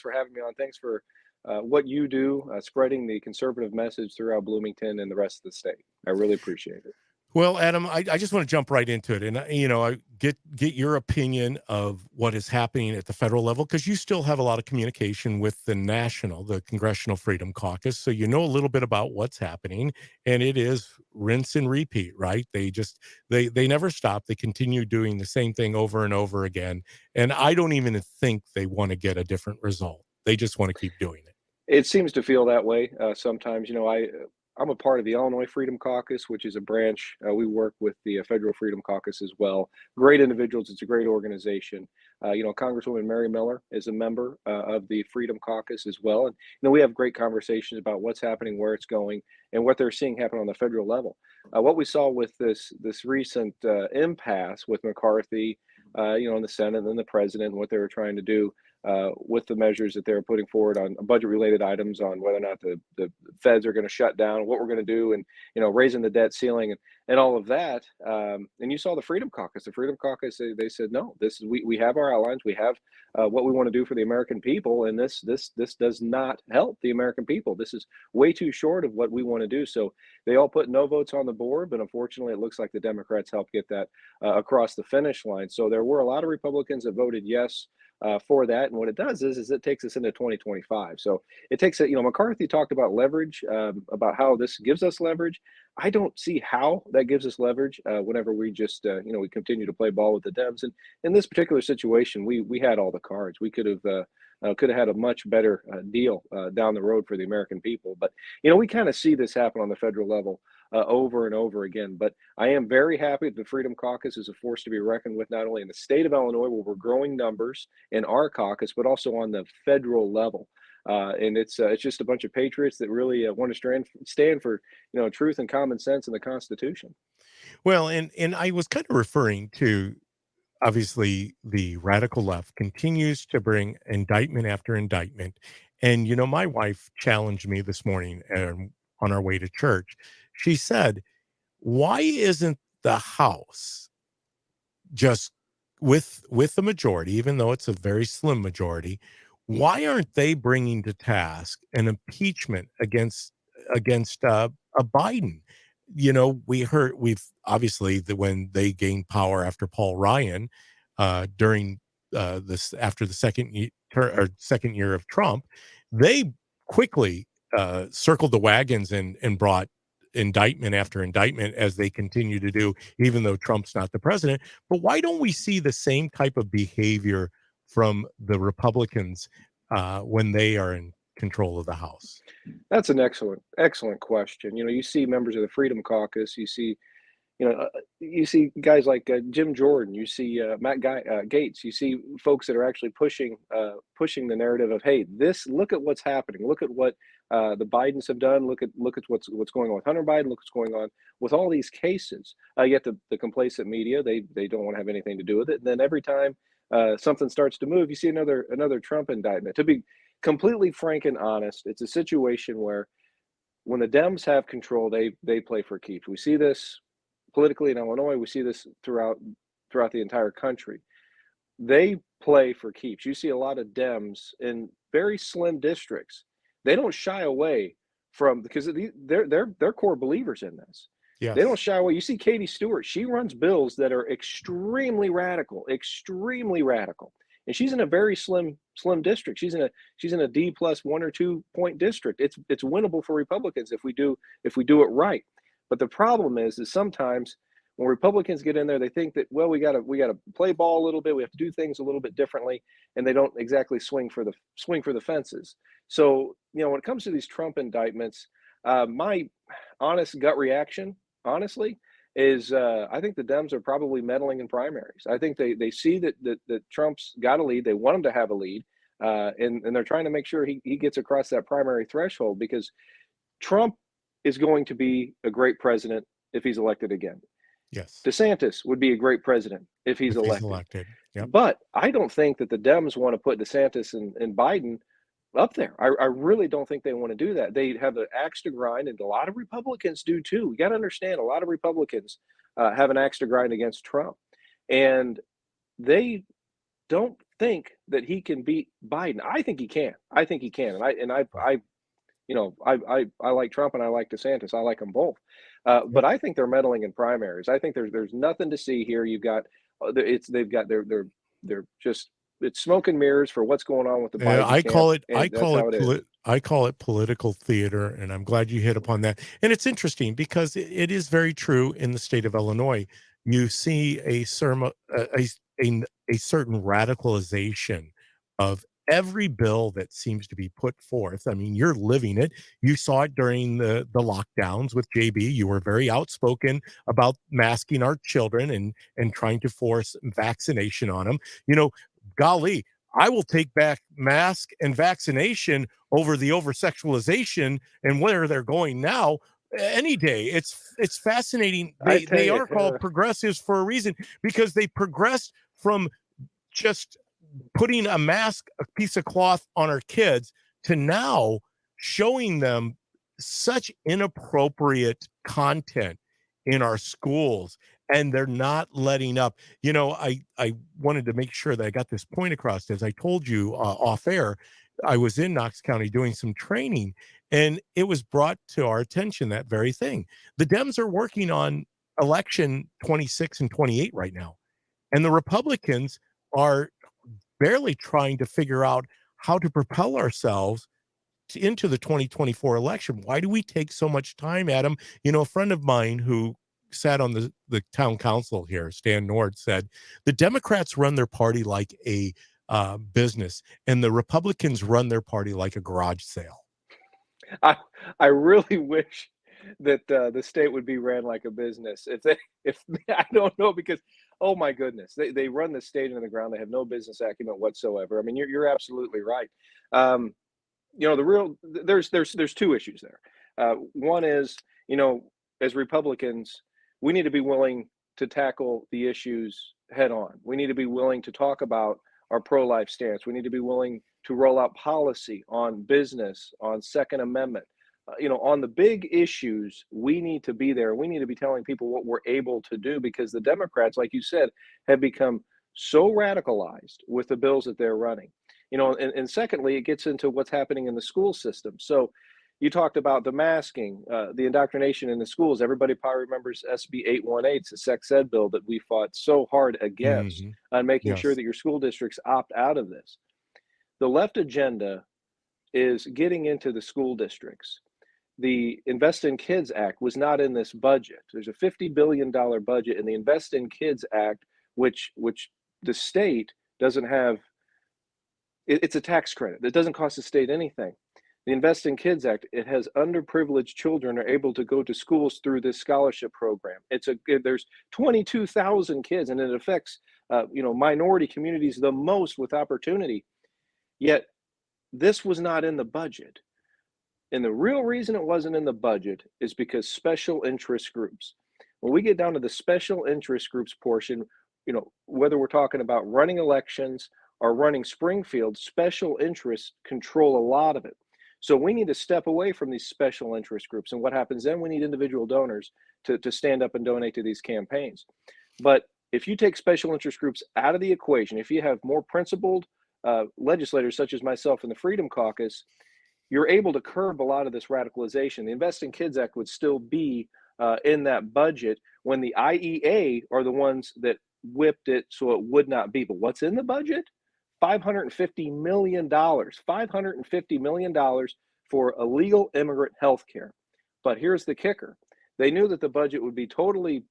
for having me on. Thanks for what you do, spreading the conservative message throughout Bloomington and the rest of the state. I really appreciate it. Well, Adam, I just want to jump right into it, and I get your opinion of what is happening at the federal level, because you still have a lot of communication with the Congressional Freedom Caucus, so you know a little bit about what's happening, and it is rinse and repeat, right? They never stop. They continue doing the same thing over and over again, and I don't even think they want to get a different result. They just want to keep doing it. It seems to feel that way sometimes. I'm a part of the Illinois Freedom Caucus, which is a branch. We work with the Federal Freedom Caucus as well. Great individuals. It's a great organization. Congresswoman Mary Miller is a member of the Freedom Caucus as well. And we have great conversations about what's happening, where it's going, and what they're seeing happen on the federal level. What we saw with this recent impasse with McCarthy, in the Senate, and then the president, and what they were trying to do with the measures that they're putting forward on budget-related items, on whether or not the feds are going to shut down, what we're going to do, and raising the debt ceiling and all of that. And you saw the Freedom Caucus. The Freedom Caucus, they said no. This is we have our outlines. We have what we want to do for the American people, and this does not help the American people. This is way too short of what we want to do. So they all put no votes on the board, but unfortunately, it looks like the Democrats helped get that across the finish line. So there were a lot of Republicans that voted yes for that. And what it does is it takes us into 2025. So it takes it, McCarthy talked about leverage, about how this gives us leverage. I don't see how that gives us leverage whenever we just, we continue to play ball with the Dems. And in this particular situation, we had all the cards. We could have had a much better deal down the road for the American people. But, we kind of see this happen on the federal level over and over again. But I am very happy that the Freedom Caucus is a force to be reckoned with, not only in the state of Illinois, where we're growing numbers in our caucus, but also on the federal level. And it's just a bunch of patriots that really want to stand for truth and common sense and the Constitution. Well, and I was kind of referring to, obviously, the radical left continues to bring indictment after indictment. And, my wife challenged me this morning on our way to church. She said, why isn't the House just with the majority, even though it's a very slim majority, why aren't they bringing to task an impeachment against a Biden? We've obviously when they gained power after Paul Ryan, during this after the second year of Trump, they quickly circled the wagons and brought indictment after indictment, as they continue to do, even though Trump's not the president. But why don't we see the same type of behavior from the Republicans when they are in control of the House? That's an excellent question. You see members of the Freedom Caucus. You see guys like Jim Jordan. You see Gates. You see folks that are actually pushing the narrative of, hey, look at what's happening. Look at what the Bidens have done. Look at what's going on with Hunter Biden. Look what's going on with all these cases. Yet the complacent media, they don't want to have anything to do with it. And then every time something starts to move, you see another Trump indictment. To be completely frank and honest, it's a situation where when the Dems have control, they play for keeps. We see this politically in Illinois. We see this throughout the entire country. They play for keeps. You see a lot of Dems in very slim districts. They don't shy away from, because they're core believers in this. Yes. They don't shy away. You see Katie Stewart. She runs bills that are extremely radical, and she's in a very slim district. She's in a D plus 1 or 2 point district. It's winnable for Republicans if we do it right. But the problem is sometimes when Republicans get in there, they think that, well, we got to play ball a little bit. We have to do things a little bit differently, and they don't exactly swing for the fences. So when it comes to these Trump indictments, my honest gut reaction, honestly, is I think the Dems are probably meddling in primaries. I think they see that Trump's got a lead. They want him to have a lead, and they're trying to make sure he gets across that primary threshold, because Trump is going to be a great president if he's elected again. Yes. DeSantis would be a great president if he's elected. Yep. But I don't think that the Dems want to put DeSantis and Biden up there. I really don't think they want to do that. They have an axe to grind, and a lot of Republicans do too. You got to understand, a lot of Republicans have an axe to grind against Trump, and they don't think that he can beat Biden. I think he can. I think he can. I like Trump and I like DeSantis. I like them both. Yep. But I think they're meddling in primaries. I think there's nothing to see here. You've got they've got they're just it's smoke and mirrors for what's going on with the Yeah, Biden camp, I and that's call how it it is. I call it political theater, and I'm glad you hit upon that. And it's interesting because it is very true in the state of Illinois. You see a certain radicalization of every bill that seems to be put forth. I mean, you're living it. You saw it during the lockdowns with JB. You were very outspoken about masking our children and trying to force vaccination on them. You know, golly, I will take back mask and vaccination over the over sexualization and where they're going now any day. It's fascinating. I tell They you, are called progressives for a reason because they progressed from just putting a mask, a piece of cloth on our kids to now showing them such inappropriate content in our schools, and they're not letting up. You know, I wanted to make sure that I got this point across. As I told you off air, I was in Knox County doing some training, and it was brought to our attention that very thing. The Dems are working on election 26 and 28 right now, and the Republicans are barely trying to figure out how to propel ourselves into the 2024 election. Why do we take so much time, Adam? You know, a friend of mine who sat on the town council here, Stan Nord, said the Democrats run their party like a business, and the Republicans run their party like a garage sale. I I really wish that the state would be ran like a business. If I don't know, because oh my goodness, they run the state into the ground. They have no business acumen whatsoever. I mean, you're absolutely right. Um, there's two issues there. One is, as Republicans, we need to be willing to tackle the issues head on. We need to be willing to talk about our pro-life stance. We need to be willing to roll out policy on business, on Second Amendment. On the big issues, we need to be there. We need to be telling people what we're able to do, because the Democrats, like you said, have become so radicalized with the bills that they're running. And secondly, it gets into what's happening in the school system. So you talked about the masking, the indoctrination in the schools. Everybody probably remembers SB 818, the sex ed bill that we fought so hard against, Mm-hmm. on making sure Yes. that your school districts opt out of this. The left agenda is getting into the school districts. The Invest in Kids Act was not in this budget. There's a $50 billion budget in the Invest in Kids Act, which the state doesn't have. It's a tax credit that doesn't cost the state anything. The Invest in Kids Act, it has underprivileged children are able to go to schools through this scholarship program. There's 22,000 kids, and it affects minority communities the most with opportunity. Yet this was not in the budget. And the real reason it wasn't in the budget is because special interest groups. When we get down to the special interest groups portion, whether we're talking about running elections or running Springfield, special interests control a lot of it. So we need to step away from these special interest groups. And what happens then? We need individual donors to stand up and donate to these campaigns. But if you take special interest groups out of the equation, if you have more principled legislators such as myself in the Freedom Caucus, you're able to curb a lot of this radicalization. The Invest in Kids Act would still be in that budget when the IEA are the ones that whipped it so it would not be. But what's in the budget? $550 million. $550 million for illegal immigrant health care. But here's the kicker. They knew that the budget would be totally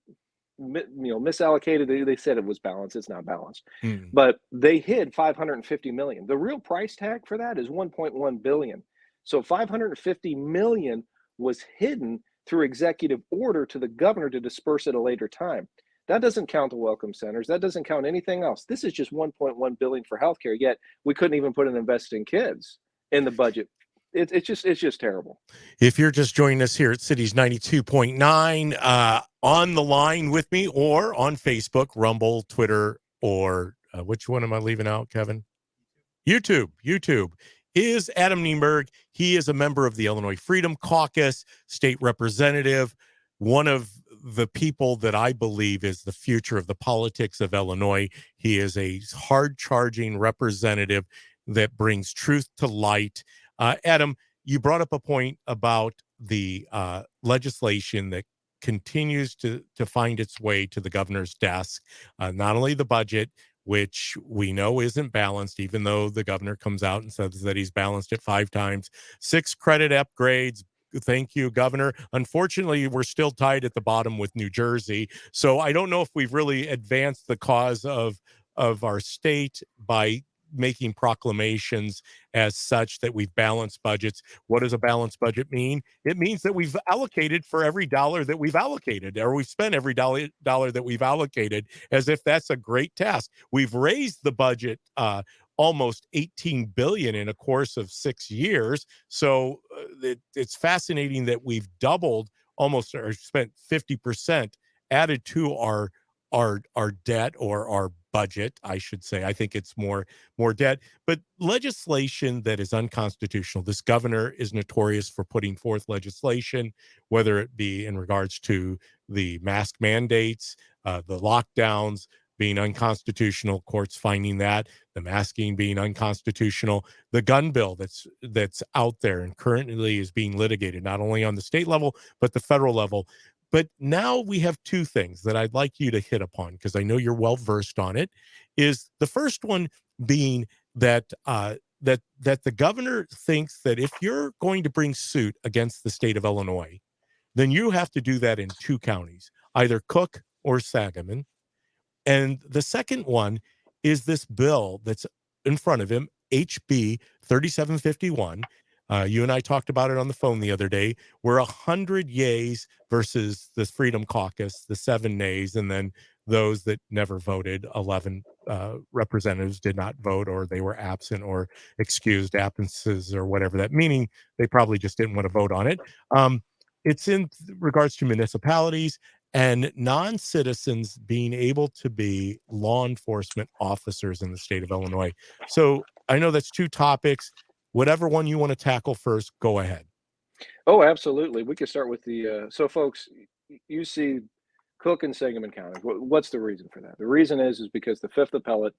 misallocated. They said it was balanced. It's not balanced. But they hid $550 million. The real price tag for that is $1.1 billion. So $550 million was hidden through executive order to the governor to disperse at a later time. That doesn't count the welcome centers. That doesn't count anything else. This is just $1.1 billion for healthcare. Yet we couldn't even put an Invest in Kids in the budget. It's just terrible. If you're just joining us here at Cities 92.9, on the line with me or on Facebook, Rumble, Twitter, or which one am I leaving out, Kevin? YouTube is Adam Niemerg. He is a member of the Illinois Freedom Caucus, state representative, one of the people that I believe is the future of the politics of Illinois. He is a hard-charging representative that brings truth to light. Adam, you brought up a point about the legislation that continues to find its way to the governor's desk. Not only the budget, which we know isn't balanced, even though the governor comes out and says that he's balanced it 5 times. 6 credit upgrades. Thank you, Governor. Unfortunately, we're still tied at the bottom with New Jersey. So I don't know if we've really advanced the cause of our state by making proclamations as such that we've balanced budgets. What does a balanced budget mean? It means that we've allocated for every dollar that we've allocated, or we've spent every dollar that we've allocated, as if that's a great task. We've raised the budget almost 18 billion in a course of 6 years. So it's fascinating that we've doubled almost, or spent 50% added to our debt, or our budget, I should say. I think it's more debt, but legislation that is unconstitutional. This governor is notorious for putting forth legislation, whether it be in regards to the mask mandates, the lockdowns being unconstitutional, courts finding that, the masking being unconstitutional, the gun bill that's out there and currently is being litigated, not only on the state level, but the federal level. But now we have 2 things that I'd like you to hit upon, because I know you're well versed on it. Is the first one being that that the governor thinks that if you're going to bring suit against the state of Illinois, then you have to do that in 2 counties, either Cook or Sangamon. And the second one is this bill that's in front of him, HB 3751. You and I talked about it on the phone the other day. We're 100 yays versus the Freedom Caucus, the 7 nays, and then those that never voted. 11 representatives did not vote, or they were absent, or excused absences, or whatever that meaning. They probably just didn't want to vote on it. It's in regards to municipalities and non-citizens being able to be law enforcement officers in the state of Illinois. So I know that's 2 topics. Whatever one you want to tackle first, go ahead. Oh, absolutely. We could start with the so folks, you see Cook and Sangamon County. What's the reason for that? The reason is because the Fifth Appellate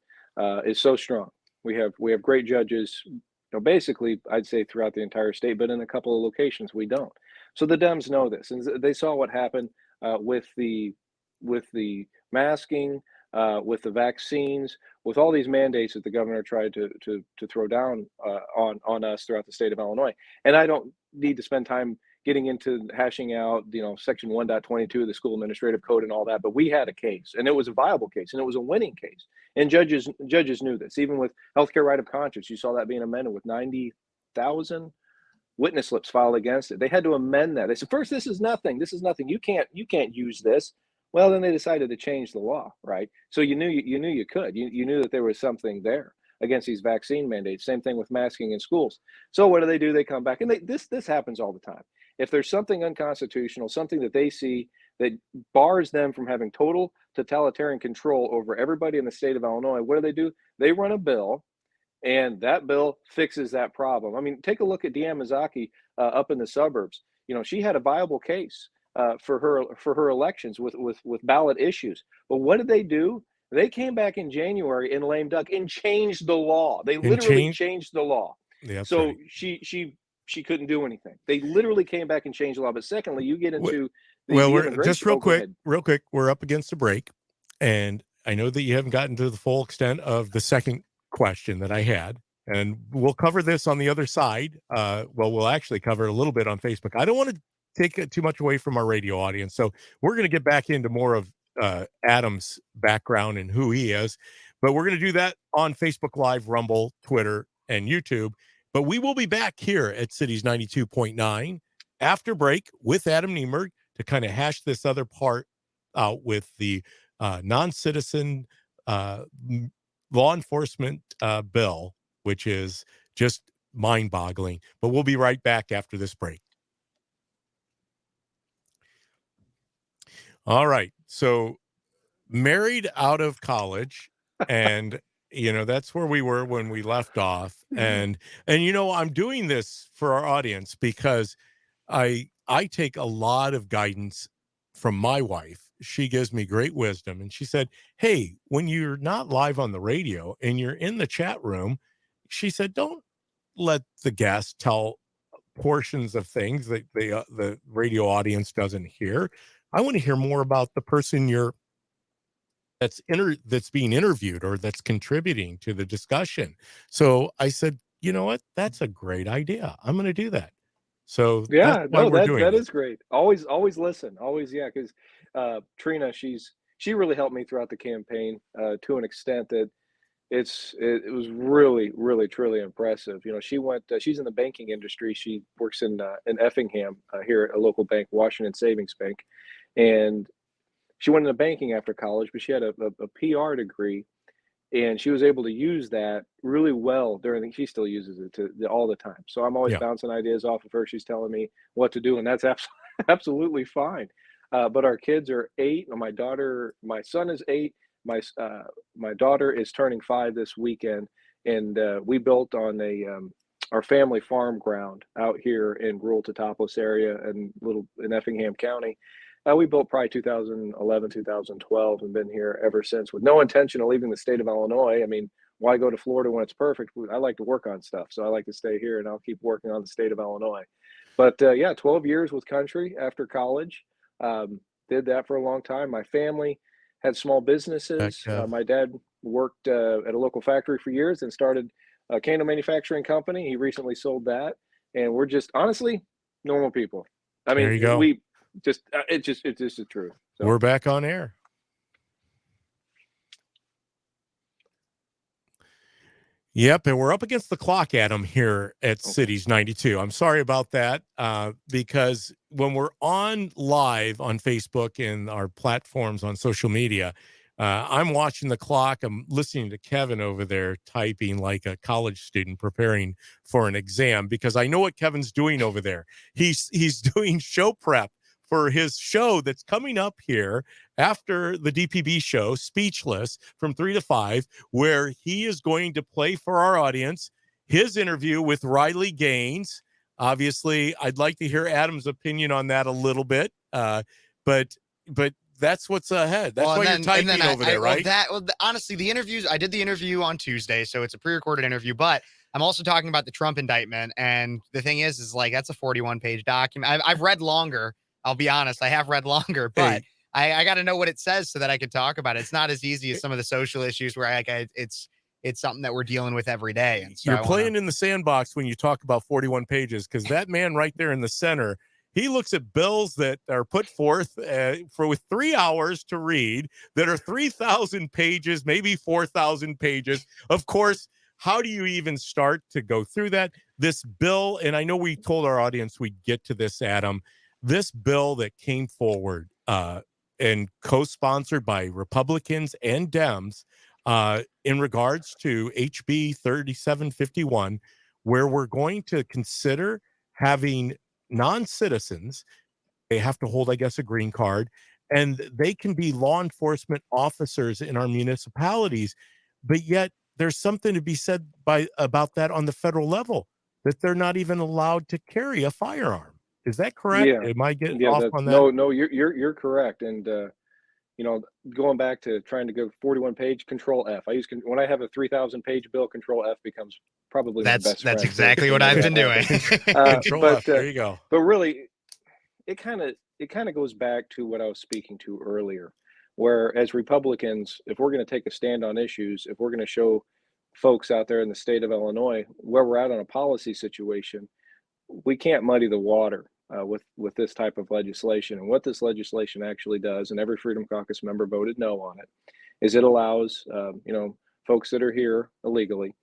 is so strong. We have great judges. Basically, I'd say throughout the entire state, but in a couple of locations we don't. So the Dems know this, and they saw what happened with the masking, with the vaccines, with all these mandates that the governor tried to throw down on us throughout the state of Illinois. And I don't need to spend time getting into hashing out, Section 1.22 of the School Administrative Code and all that. But we had a case, and it was a viable case, and it was a winning case. And judges knew this. Even with healthcare right of conscience, you saw that being amended with 90,000 witness slips filed against it. They had to amend that. They said, first, this is nothing. This is nothing. You can't use this. Well, then they decided to change the law, right? So you knew you could. You knew that there was something there against these vaccine mandates. Same thing with masking in schools. So what do? They come back, and this happens all the time. If there's something unconstitutional, something that they see that bars them from having total totalitarian control over everybody in the state of Illinois, what do? They run a bill, and that bill fixes that problem. I mean, take a look at Deanne Mazzocchi up in the suburbs. She had a viable case for her elections with ballot issues. But what did they do? They came back in January in lame duck and changed the law. They literally changed the law. Yeah, so right. She couldn't do anything. They literally came back and changed the law. But secondly, you get into we're just real quick. We're up against a break, and I know that you haven't gotten to the full extent of the second question that I had, and we'll cover this on the other side. We'll actually cover a little bit on Facebook. I don't want to take it too much away from our radio audience, so we're going to get back into more of Adam's background and who he is, but we're going to do that on Facebook Live, Rumble, Twitter, and YouTube. But we will be back here at Cities 92.9 after break with Adam Niemerg to kind of hash this other part out with the non-citizen law enforcement bill, which is just mind-boggling. But we'll be right back after this break. All right. So married out of college, and that's where we were when we left off. And I'm doing this for our audience because I take a lot of guidance from my wife. She gives me great wisdom. And she said, hey, when you're not live on the radio and you're in the chat room, she said, don't let the guest tell portions of things that the radio audience doesn't hear. I want to hear more about the person that's being interviewed or that's contributing to the discussion. So I said, you know what? That's a great idea. I'm going to do that. So that's Yeah, why no, we're that doing is this. great. Always listen. Always, yeah, because Trina, she really helped me throughout the campaign to an extent that it was really truly impressive. You know, she went. She's in the banking industry. She works in Effingham here at a local bank, Washington Savings Bank, and she went into banking after college, but she had a PR degree, and she was able to use that really well during she still uses it all the time. So I'm always Yeah. bouncing ideas off of her. She's telling me what to do, and that's absolutely fine. But our kids are 8. My son is 8. My daughter is turning 5 this weekend, and we built on our family farm ground out here in rural Totopos area and little in Effingham County. We built probably 2011, 2012, and been here ever since with no intention of leaving the state of Illinois. I mean, why go to Florida when it's perfect? I like to work on stuff, so I like to stay here, and I'll keep working on the state of Illinois. But yeah, 12 years with country after college. Um, did that for a long time. My family had small Heck, businesses. My dad worked at a local factory for years and started a candle manufacturing company. He recently sold that, and we're just honestly normal people. I there mean, you go. we it's just the truth. So We're back on air. Yep, and we're up against the clock, Adam, here at okay. Cities 92. I'm sorry about that, because when we're on live on Facebook and our platforms on social media, I'm watching the clock. I'm listening to Kevin over there typing like a college student preparing for an exam because I know what Kevin's doing over there. He's doing show prep for his show that's coming up here after the DPB show, Speechless, from 3 to 5, where he is going to play for our audience his interview with Riley Gaines. Obviously, I'd like to hear Adam's opinion on that a little bit, but that's what's ahead. That's why you're typing over there, right? Honestly, the interviews, I did the interview on Tuesday, so it's a pre-recorded interview, but I'm also talking about the Trump indictment. And the thing is like, that's a 41-page document. I've read longer. I'll be honest. I have read longer, but I got to know what it says so that I can talk about it. It's not as easy as some of the social issues where it's something that we're dealing with every day. And so you're playing in the sandbox when you talk about 41 pages, because that man right there in the center, he looks at bills that are put forth with 3 hours to read that are 3,000 pages, maybe 4,000 pages. Of course, how do you even start to go through that? This bill, and I know we told our audience we'd get to this, Adam, this bill that came forward and co-sponsored by Republicans and Dems in regards to HB 3751, where we're going to consider having non-citizens, they have to hold, I guess, a green card, and they can be law enforcement officers in our municipalities. But yet there's something to be said about that on the federal level, that they're not even allowed to carry a firearm. Is that correct? Yeah, Am I getting yeah. off That on that? no, you're correct. And you know, going back to trying to go 41 page, Control F. When I have a 3,000 page bill, Control F becomes probably my best friend. that's exactly what I've been doing. Control F. There you go. But really, it kind of goes back to what I was speaking to earlier, where as Republicans, if we're going to take a stand on issues, if we're going to show folks out there in the state of Illinois where we're at on a policy situation, we can't muddy the water with this type of legislation. And what this legislation actually does, and every Freedom Caucus member voted no on it, is it allows folks that are here illegally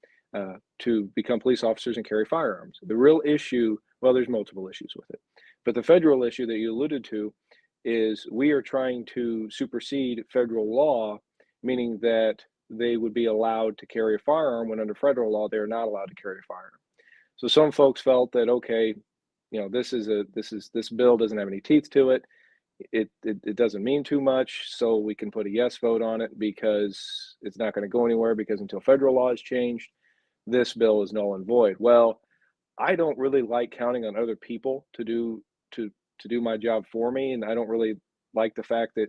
to become police officers and carry firearms. The real issue, well, there's multiple issues with it, but the federal issue that you alluded to is we are trying to supersede federal law, meaning that they would be allowed to carry a firearm when under federal law they are not allowed to carry a firearm. So some folks felt that, okay, this bill doesn't have any teeth to it. It doesn't mean too much, so we can put a yes vote on it because it's not going to go anywhere, because until federal law is changed, this bill is null and void. Well, I don't really like counting on other people to do my job for me, and I don't really like the fact that,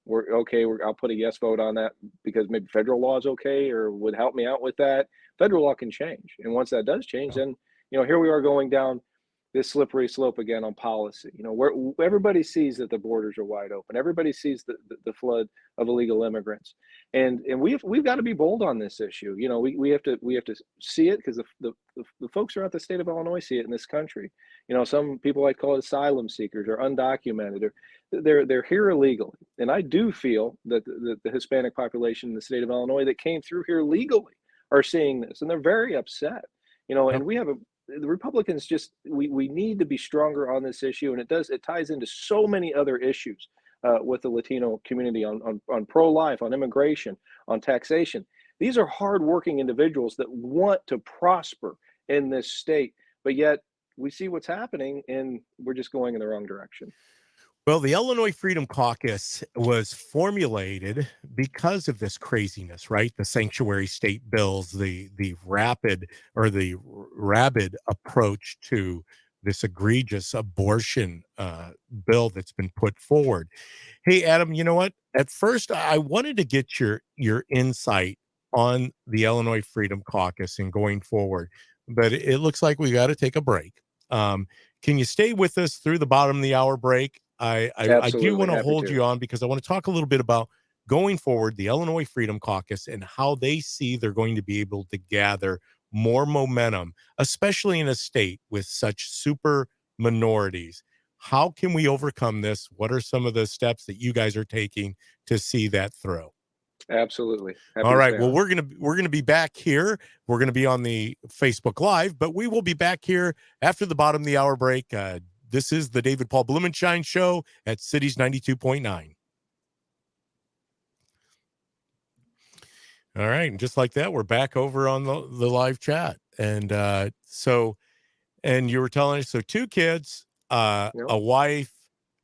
we're okay. I'll put a yes vote on that because maybe federal law is okay or would help me out with that. Federal law can change. And once that does change, then, here we are going down this slippery slope again on policy, where everybody sees that the borders are wide open. Everybody sees the flood of illegal immigrants. And we've got to be bold on this issue. We have to see it because the folks throughout the state of Illinois see it in this country. Some people like call it asylum seekers or undocumented, or they're here illegally. And I do feel that the Hispanic population in the state of Illinois that came through here legally are seeing this, and they're very upset. And we have the Republicans we need to be stronger on this issue, and it ties into so many other issues with the Latino community on pro-life, on immigration, on taxation. These are hardworking individuals that want to prosper in this state, but yet we see what's happening, and we're just going in the wrong direction. Well, the Illinois Freedom Caucus was formulated because of this craziness, right? The sanctuary state bills, the rabid approach to this egregious abortion bill that's been put forward. Hey, Adam, you know what? At first, I wanted to get your insight on the Illinois Freedom Caucus and going forward, but it looks like we got to take a break. Can you stay with us through the bottom of the hour break? I do want to hold you on because I want to talk a little bit about going forward, the Illinois Freedom Caucus and how they see they're going to be able to gather more momentum, especially in a state with such super minorities. How can we overcome this? What are some of the steps that you guys are taking to see that through? Absolutely. All right. Well, we're gonna be back here. We're gonna be on the Facebook Live, but we will be back here after the bottom of the hour break. This is the David Paul Blumenshine Show at Cities 92.9. All right. And just like that, we're back over on the live chat. And and you were telling us, so 2 kids, Yep. a wife,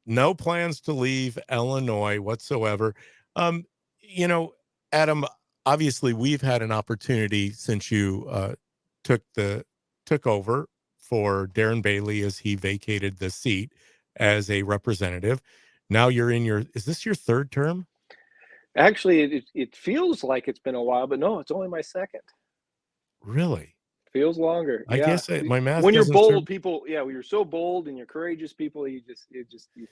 no plans to leave Illinois whatsoever. Adam, obviously we've had an opportunity since you took over for Darren Bailey as he vacated the seat as a representative. Now you're in is this your 3rd term? Actually, it feels like it's been a while, but no, it's only my 2nd. Really? Feels longer. I guess my math. When you're bold, when you're so bold and you're courageous, people, you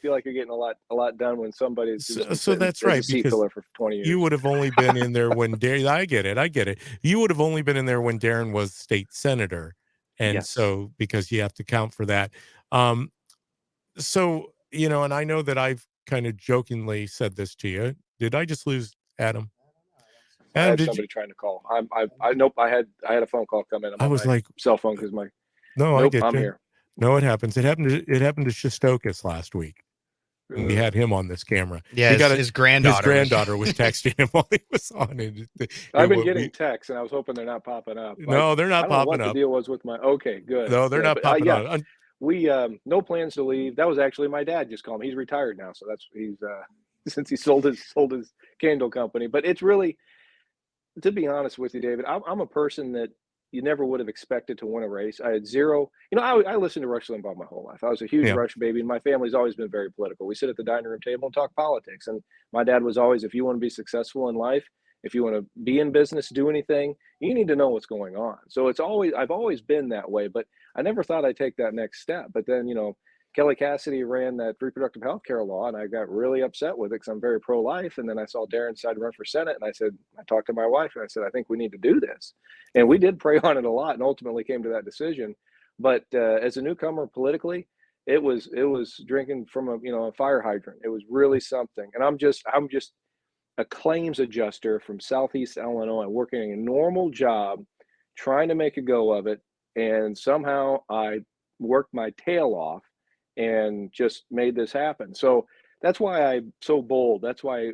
feel like you're getting a lot done when somebody's so that's right, a seat filler for 20 years. You would have only been in there when Darren. I get it. You would have only been in there when Darren was state senator, and yes. So because you have to count for that. So and I know that I've kind of jokingly said this to you. Did I just lose Adam? I had somebody trying to call. Nope. I had a phone call come in. I was like cell phone because my. No, nope, I get I'm you. here. No, it happens. It happened to Shostokis last week. We had him on this camera. Yeah, his granddaughter. His granddaughter was texting him while he was on it. I've been getting texts, and I was hoping they're not popping up. No, they're not popping up. I don't know what the deal was with my. Okay, good. No, they're not popping up. We no plans to leave. That was actually my dad just called me. He's retired now, so he's since he sold his candle company. But it's really, to be honest with you, David, I'm a person that you never would have expected to win a race. I had zero. I listened to Rush Limbaugh my whole life. I was a huge Rush baby, and my family's always been very political. We sit at the dining room table and talk politics. And my dad was always, if you want to be successful in life, if you want to be in business, do anything, you need to know what's going on. So I've always been that way, but I never thought I'd take that next step. But then, Kelly Cassidy ran that reproductive health care law, and I got really upset with it because I'm very pro-life. And then I saw Darren decide to run for Senate, and I talked to my wife, and I said, I think we need to do this. And we did pray on it a lot, and ultimately came to that decision. But as a newcomer politically, it was drinking from a fire hydrant. It was really something. And I'm just a claims adjuster from Southeast Illinois, working a normal job, trying to make a go of it, and somehow I worked my tail off and just made this happen. So that's why I'm so bold. That's why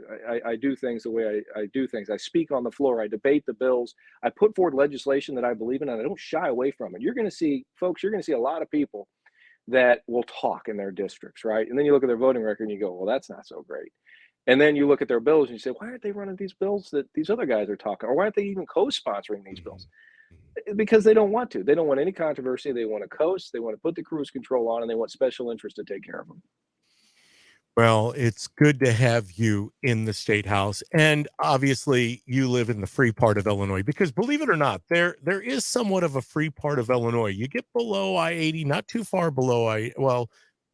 I do things the way I do things. I speak on the floor. I debate the bills. I put forward legislation that I believe in, and I don't shy away from it. You're going to see a lot of people that will talk in their districts, right? And then you look at their voting record and you go, well, that's not so great. And then you look at their bills and you say, why aren't they running these bills that these other guys are talking? Or why aren't they even co-sponsoring these bills? Because they don't want to. They don't want any controversy. They want to coast. They want to put the cruise control on, and they want special interest to take care of them. Well, it's good to have you in the state house, and obviously you live in the free part of Illinois, because believe it or not, there is somewhat of a free part of Illinois. You get below I-80, not too far below well,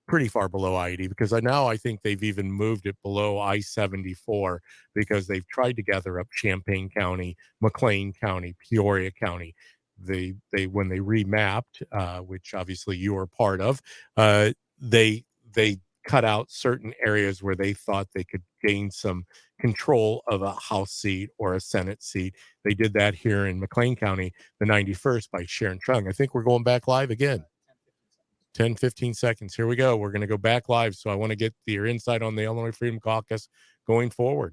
pretty far below I-80, because now I think they've even moved it below I-74, because they've tried to gather up Champaign County, McLean County, Peoria County. They when they remapped, which obviously you are part of, they cut out certain areas where they thought they could gain some control of a House seat or a Senate seat. They did that here in McLean County, the 91st, by Sharon Chung. I think we're going back live again. 10, 15 seconds. Here we go. We're going to go back live. So I want to get your insight on the Illinois Freedom Caucus going forward.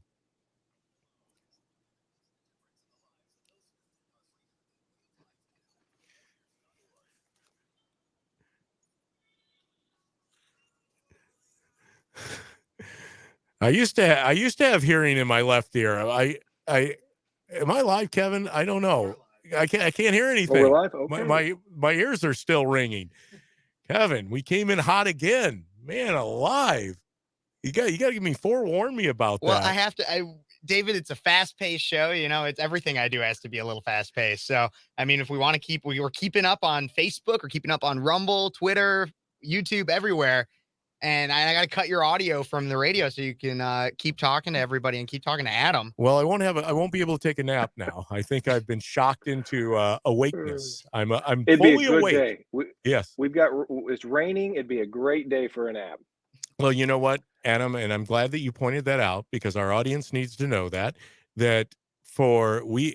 I used to have hearing in my left ear. Am I live, Kevin? I don't know. I can't hear anything. Oh, we're live? Okay. My ears are still ringing. Kevin, we came in hot again. Man alive. You got to give me forewarn me about Well, that. I have to David, it's a fast-paced show, it's everything I do has to be a little fast-paced. So, I mean, if we want to we're keeping up on Facebook, or keeping up on Rumble, Twitter, YouTube, everywhere. And I got to cut your audio from the radio so you can keep talking to everybody and keep talking to Adam. Well, I won't be able to take a nap now. I think I've been shocked into awakeness. I'm It'd fully be a good awake. day. Yes. It's raining. It'd be a great day for a nap. Well, you know what, Adam, and I'm glad that you pointed that out, because our audience needs to know that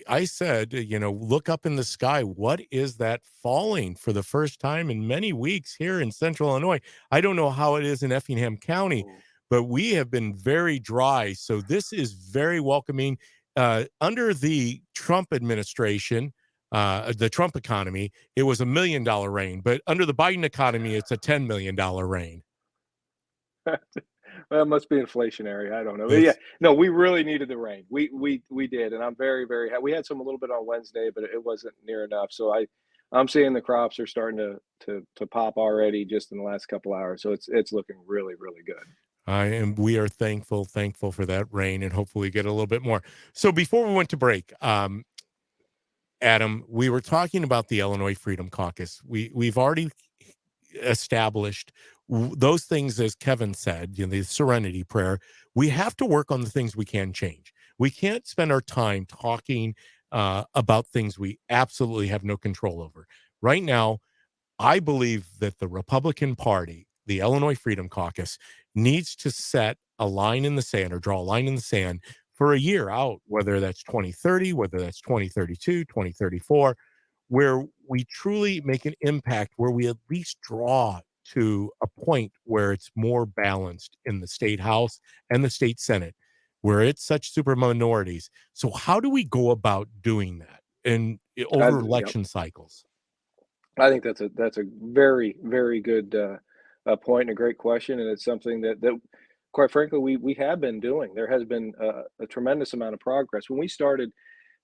I said, look up in the sky. What is that falling for the first time in many weeks here in central Illinois? I don't know how it is in Effingham County, but we have been very dry. So this is very welcoming. Under the Trump administration, the Trump economy, it was $1 million rain, but under the Biden economy, it's a $10 million rain. Well, it must be inflationary. I don't know. But yeah, no, we really needed the rain. We did, and I'm very, very happy. We had some a little bit on Wednesday, but it wasn't near enough. So I'm seeing the crops are starting to pop already just in the last couple hours. So it's looking really, really good. We are thankful for that rain, and hopefully get a little bit more. So before we went to break, Adam, we were talking about the Illinois Freedom Caucus. We've already established those things, as Kevin said, the serenity prayer. We have to work on the things we can change. We can't spend our time talking about things we absolutely have no control over. Right now, I believe that the Republican Party, the Illinois Freedom Caucus, needs to set a line in the sand, or draw a line in the sand for a year out, whether that's 2030, whether that's 2032, 2034, where we truly make an impact, where we at least draw to a point where it's more balanced in the state house and the state senate, where it's such super minorities. So how do we go about doing that over election cycles? I think that's a very, very good point and a great question, and it's something that quite frankly we have been doing. There has been a tremendous amount of progress. When we started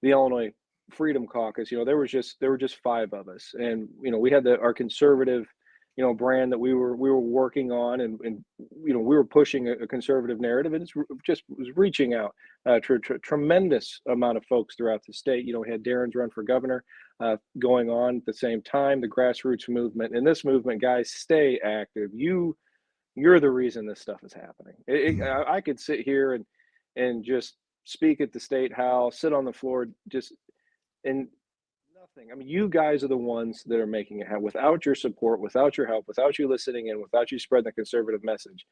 the Illinois Freedom Caucus, there were just five of us, and we had our conservative brand that we were working on, and we were pushing a conservative narrative, and just was reaching out to a tremendous amount of folks throughout the state. We had Darren's run for governor going on at the same time, the grassroots movement. And this movement, guys, stay active. You're the reason this stuff is happening. I could sit here and just speak at the state house, sit on the floor, and nothing. I mean, you guys are the ones that are making it happen. Without your support, without your help, without you listening in, without you spreading the conservative message,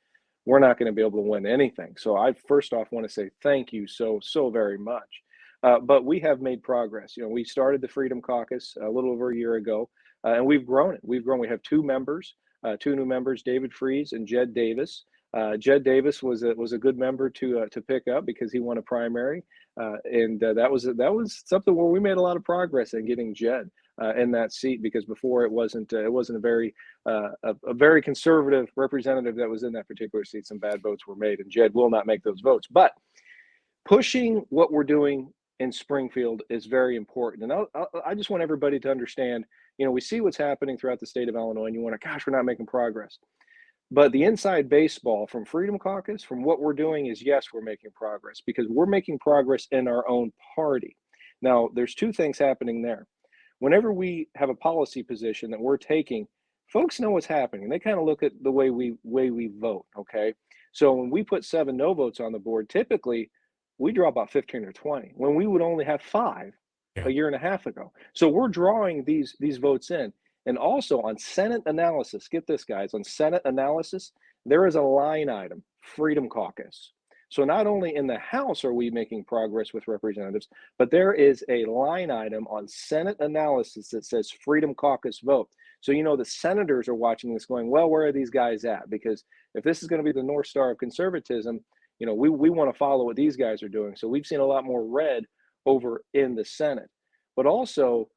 we're not going to be able to win anything. So I first off want to say thank you so very much. But we have made progress. We started the Freedom Caucus a little over a year ago, and we've grown it. We have two new members, David Freeze and Jed Davis. Jed Davis was a good member to pick up, because he won a primary, and that was something where we made a lot of progress in getting Jed in that seat, because before it wasn't a very conservative representative that was in that particular seat. Some bad votes were made, and Jed will not make those votes. But pushing what we're doing in Springfield is very important, and I just want everybody to understand. We see what's happening throughout the state of Illinois, and you wonder, gosh, we're not making progress. But the inside baseball from Freedom Caucus, from what we're doing is, yes, we're making progress because we're making progress in our own party. Now, there's two things happening there. Whenever we have a policy position that we're taking, folks know what's happening. They kind of look at the way we vote, okay? So when we put 7 no votes on the board, typically we draw about 15 or 20 when we would only have 5 Yeah. a year and a half ago. So we're drawing these votes in. And also on Senate analysis, get this, guys, on Senate analysis, there is a line item, Freedom Caucus. So not only in the House are we making progress with representatives, but there is a line item on Senate analysis that says Freedom Caucus vote. So, the senators are watching this going, well, where are these guys at? Because if this is going to be the North Star of conservatism, we want to follow what these guys are doing. So we've seen a lot more red over in the Senate. But also,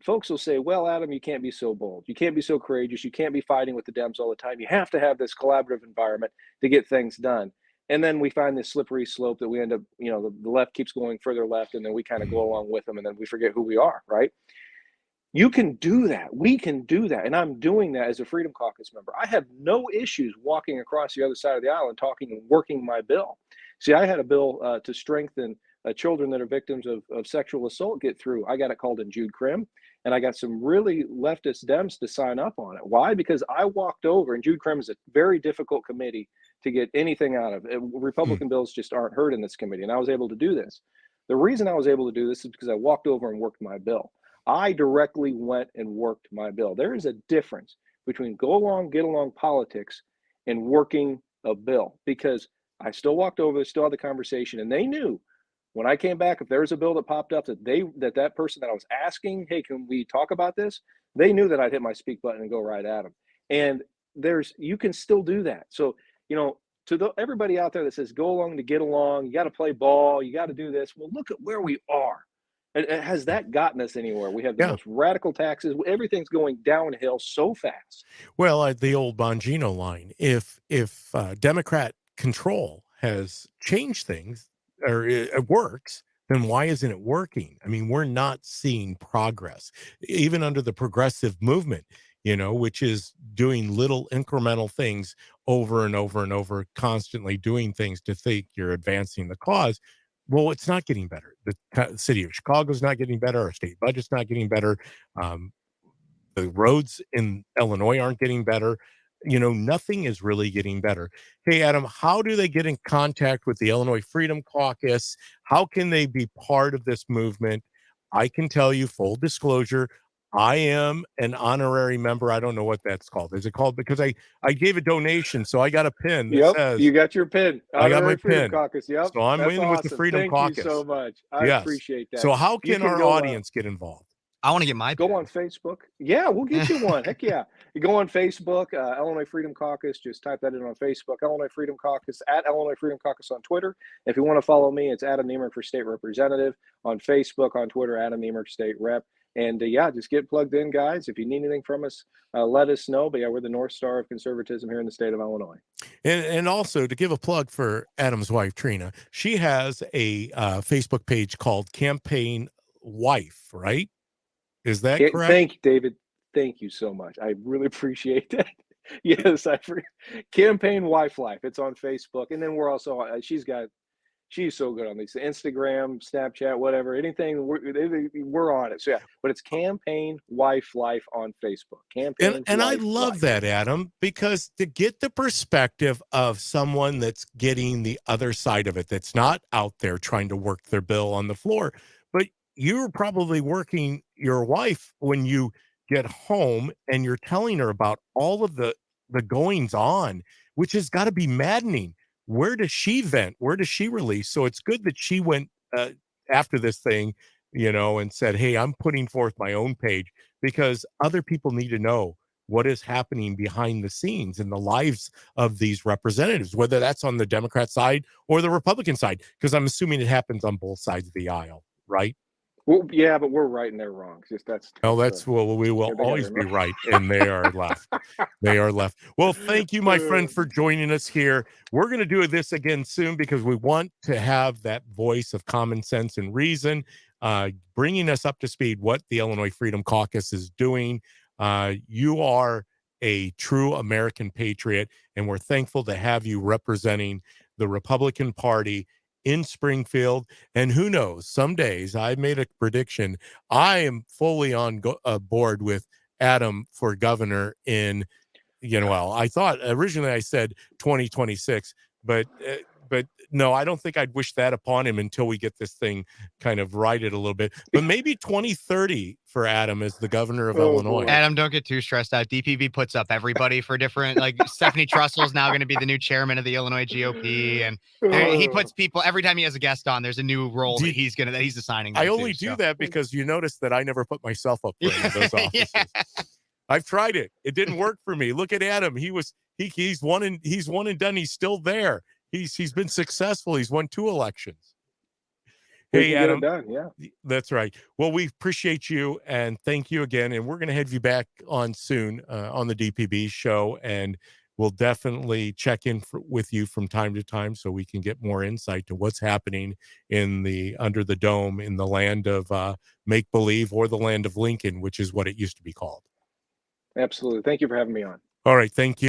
folks will say, well, Adam, you can't be so bold. You can't be so courageous. You can't be fighting with the Dems all the time. You have to have this collaborative environment to get things done. And then we find this slippery slope that we end up, the left keeps going further left, and then we kind of go along with them, and then we forget who we are, right? You can do that. We can do that. And I'm doing that as a Freedom Caucus member. I have no issues walking across the other side of the aisle and talking and working my bill. See, I had a bill to strengthen children that are victims of sexual assault get through. I got it called in Jude Crim, and I got some really leftist Dems to sign up on it. Why? Because I walked over, and Jude Crim is a very difficult committee to get anything out of. Republican bills just aren't heard in this committee, and I was able to do this. The reason I was able to do this is because I walked over and worked my bill. I directly went and worked my bill. There is a difference between go along, get along politics and working a bill, because I still walked over, still had the conversation, and they knew when I came back, if there was a bill that popped up that person that I was asking, hey, can we talk about this? They knew that I'd hit my speak button and go right at them. And you can still do that. So, everybody out there that says go along to get along, you got to play ball, you got to do this. Well, look at where we are. Has that gotten us anywhere? We have the most radical taxes. Everything's going downhill so fast. Well, the old Bongino line: if Democrat control has changed things, or it works, then why isn't it working? I mean, we're not seeing progress, even under the progressive movement, which is doing little incremental things over and over and over, constantly doing things to think you're advancing the cause. Well, it's not getting better. The city of Chicago's not getting better. Our state budget's not getting better. The roads in Illinois aren't getting better. Nothing is really getting better. Hey, Adam, how do they get in contact with the Illinois Freedom Caucus? How can they be part of this movement? I can tell you, full disclosure, I am an honorary member. I don't know what that's called. Is it called? Because I gave a donation, so I got a pin that says, you got your pin. I got my Freedom pin. Caucus. Yep. So I'm in with the awesome. Freedom Caucus. Thank you so much. I appreciate that. So how can our go, audience get involved? I want to get my Go pin. on Facebook. Yeah, we'll get you one. Heck yeah. You go on Facebook, Illinois Freedom Caucus. Just type that in on Facebook, Illinois Freedom Caucus, at Illinois Freedom Caucus on Twitter. If you want to follow me, it's Adam Niemerg for State Representative on Facebook, on Twitter, Adam Niemerg State Rep. And just get plugged in, guys. If you need anything from us, let us know. But we're the North Star of conservatism here in the state of Illinois. And also, to give a plug for Adam's wife, Trina, she has a Facebook page called Campaign Wife, right? Is that correct? Thank you, David. Thank you so much. I really appreciate that. Yes, Campaign Wife Life. It's on Facebook. And then we're also, she's so good on these, Instagram, Snapchat, whatever, anything, we're on it. So but it's Campaign Wife Life on Facebook. And I love that, Adam, because to get the perspective of someone that's getting the other side of it, that's not out there trying to work their bill on the floor, but you're probably working your wife when you get home and you're telling her about all of the goings on, which has got to be maddening. Where does she vent? Where does she release? So it's good that she went after this thing, and said, hey, I'm putting forth my own page, because other people need to know what is happening behind the scenes in the lives of these representatives, whether that's on the Democrat side or the Republican side, because I'm assuming it happens on both sides of the aisle, right? Well, yeah, but we're right and they're wrong. We will always be right, and they are left. They are left. Well, thank you, my friend, for joining us here. We're going to do this again soon, because we want to have that voice of common sense and reason, bringing us up to speed what the Illinois Freedom Caucus is doing. You are a true American patriot, and we're thankful to have you representing the Republican Party in Springfield. And who knows, some days, I made a prediction, I am fully on board with Adam for governor in, well, I thought originally I said 2026, but no, I don't think I'd wish that upon him until we get this thing kind of righted a little bit. But maybe 2030 for Adam as the governor of Illinois. boy. Adam, don't get too stressed out. DPB puts up everybody for different, like Stephanie Trussel's now going to be the new chairman of the Illinois GOP, and he puts people every time he has a guest on. There's a new role that he's assigning. Them I only to, do so. that because you notice that I never put myself up for any of those offices. Yeah. I've tried it. It didn't work for me. Look at Adam. He's one and done. He's still there. He's been successful. He's won 2 elections. Hey, Adam. Done, yeah. That's right. Well, we appreciate you and thank you again. And we're going to have you back on soon on the DPB show, and we'll definitely check in with you from time to time so we can get more insight to what's happening under the dome in the land of make believe, or the land of Lincoln, which is what it used to be called. Absolutely. Thank you for having me on. All right. Thank you.